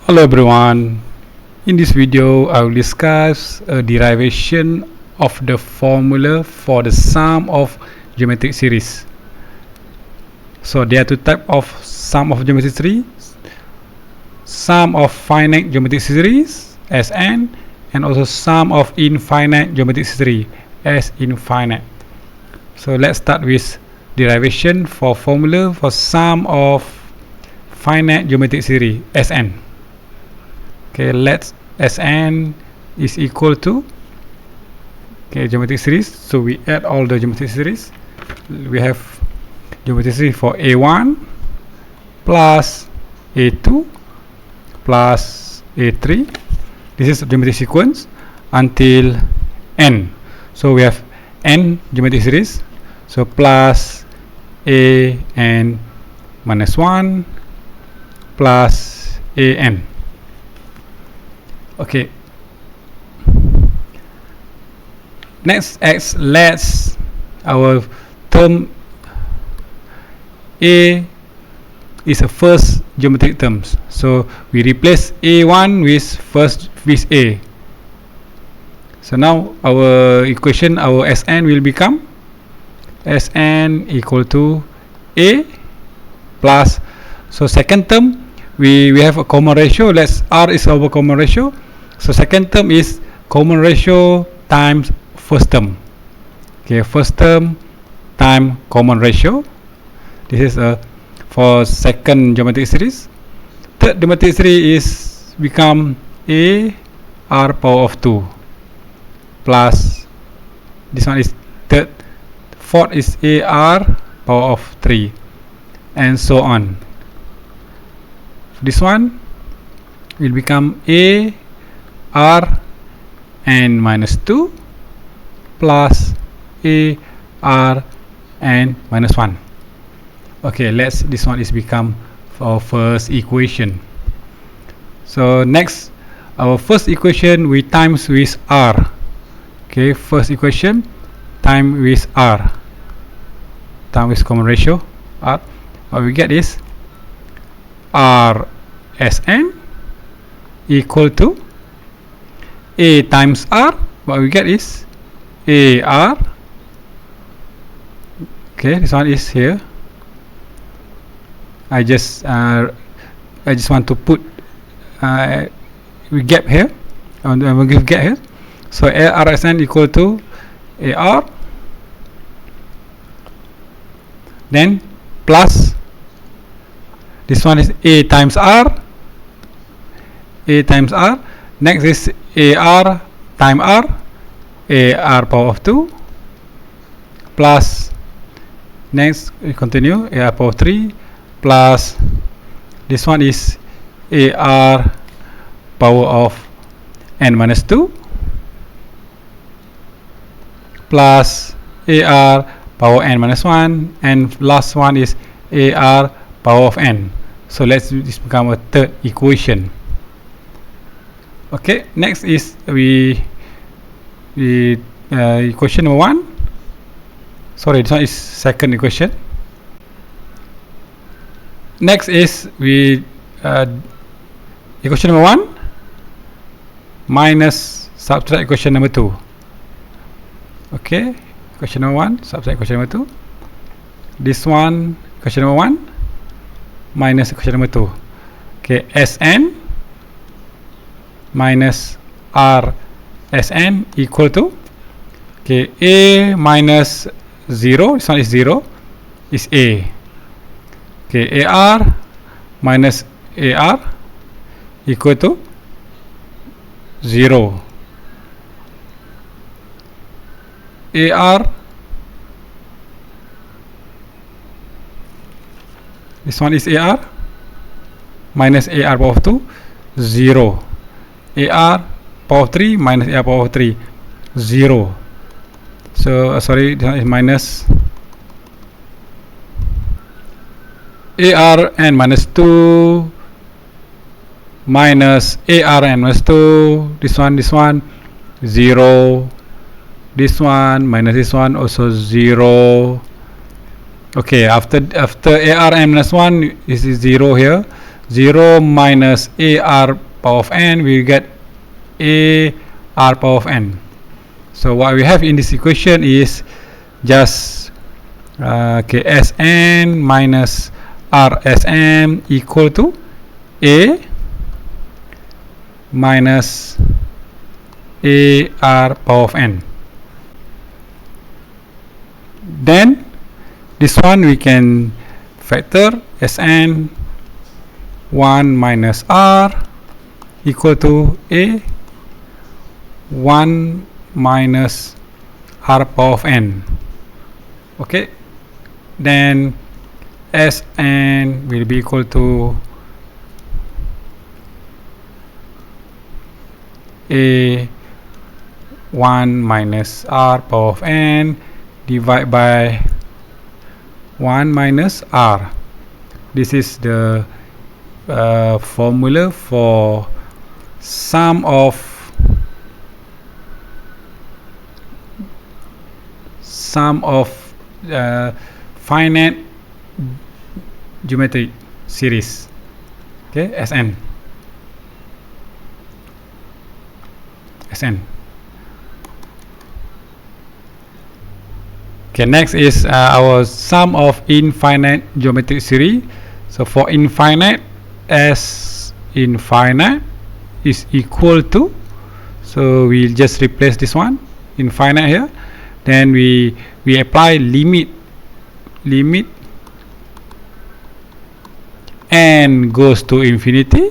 Hello everyone. In this video, I will discuss a derivation of the formula for the sum of geometric series. So there are two types of sum of geometric series: sum of finite geometric series Sn, and also sum of infinite geometric series S infinite. So let's start with derivation for formula for sum of finite geometric series Sn. Okay, let's Sn is equal to geometric series. So we add all the geometric series. We have geometric series for A1 plus A2 plus A3. This is geometric sequence until n. So we have n geometric series. So plus a n minus 1 plus a n. Okay. Next, let's our term a is a first geometric terms. So we replace a1 with a. So now our equation, our Sn will become Sn equal to a plus. So second term we have a common ratio. Let's R is our common ratio. So second term is common ratio times first term. Okay, first term time common ratio. This is for second geometric series. Third geometric series is become a r power of 2 plus this one is third. Fourth is a r power of 3 and so on. This one will become a r n minus 2 plus a r n minus 1. Okay, this one is become our first equation. So next, our first equation we times with r. Okay, first equation time with r, time with common ratio r. What we get is r Sn equal to a times r. What we get is ar. Okay, this one is here. I just want to put we gap here. I will give gap here. So ar Sn equal to ar, then plus this one is a times r. A times r. Next is ar times r, ar power of 2 plus, next we continue, ar power of 3 plus this one is ar power of n minus 2 plus ar power n minus 1, and last one is ar power of n. So let's this become a third equation. Okay, next is equation number 1. Sorry, this one is second equation. Next is equation number 1 minus subtract equation number 2. Okay, equation number 1 subtract equation number 2. This one equation number 1 minus equation number 2. Okay, Sn minus r Sn equal to, okay, a minus 0, this one is 0, is a. Okay, ar minus ar equal to 0. Ar, this one is ar minus ar power of 2, 0. ar power of 3 minus ar power of 3, 0. So sorry, this one is minus ar n minus 2 minus ar n minus 2, this one 0, this one minus this one also 0. Okay, after ar n minus 1 this is 0 here. 0 minus AR power of n, we get AR power of n. So what we have in this equation is just Sn minus Rsm equal to A minus AR power of n. Then this one we can factor Sn 1 minus R equal to A 1 minus R power of n. Okay, then Sn will be equal to A 1 minus R power of n divided by 1 minus R. This is the formula for sum of finite geometric series. Okay, Sn. Okay, next is our sum of infinite geometric series. So for infinite, S infinite is equal to, so we'll just replace this one, infinite here. Then we apply limit n goes to infinity.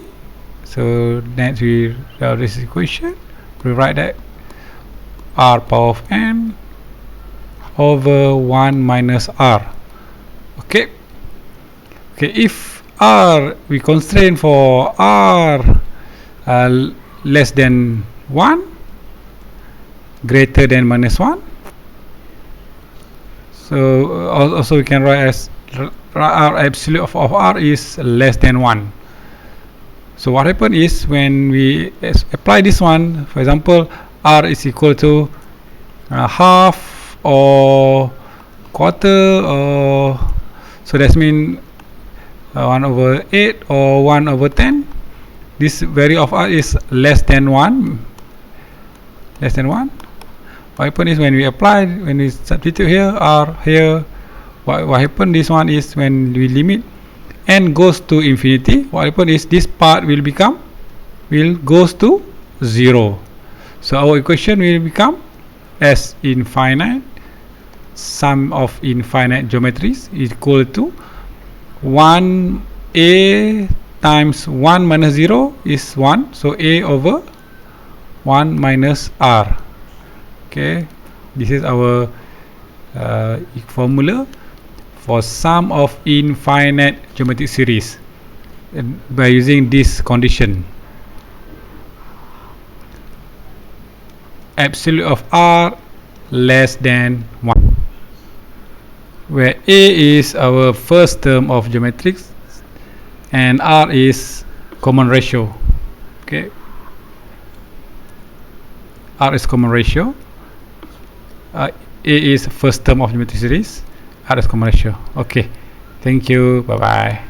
So next we have this equation. We write that R power of n over 1 minus R. Okay, if R, we constrain for R less than 1, greater than minus 1. So also we can write as R absolute of R is less than 1. So what happens is when we apply this one, for example, R is equal to half or quarter, or so that means 1 over 8 or 1 over 10. This value of R is less than 1. What happens is when we apply, when we substitute here R here, what happens, this one is when we limit n goes to infinity, what happens is this part will goes to 0. So our equation will become S infinite sum of infinite geometries is equal to 1 A times 1 minus 0 is 1, so A over 1 minus R. Okay, this is our formula for sum of infinite geometric series by using this condition, absolute of R less than 1, where A is our first term of geometrics and R is common ratio. Okay, R is common ratio, A is first term of geometric series, R is common ratio. Okay, thank you, bye bye.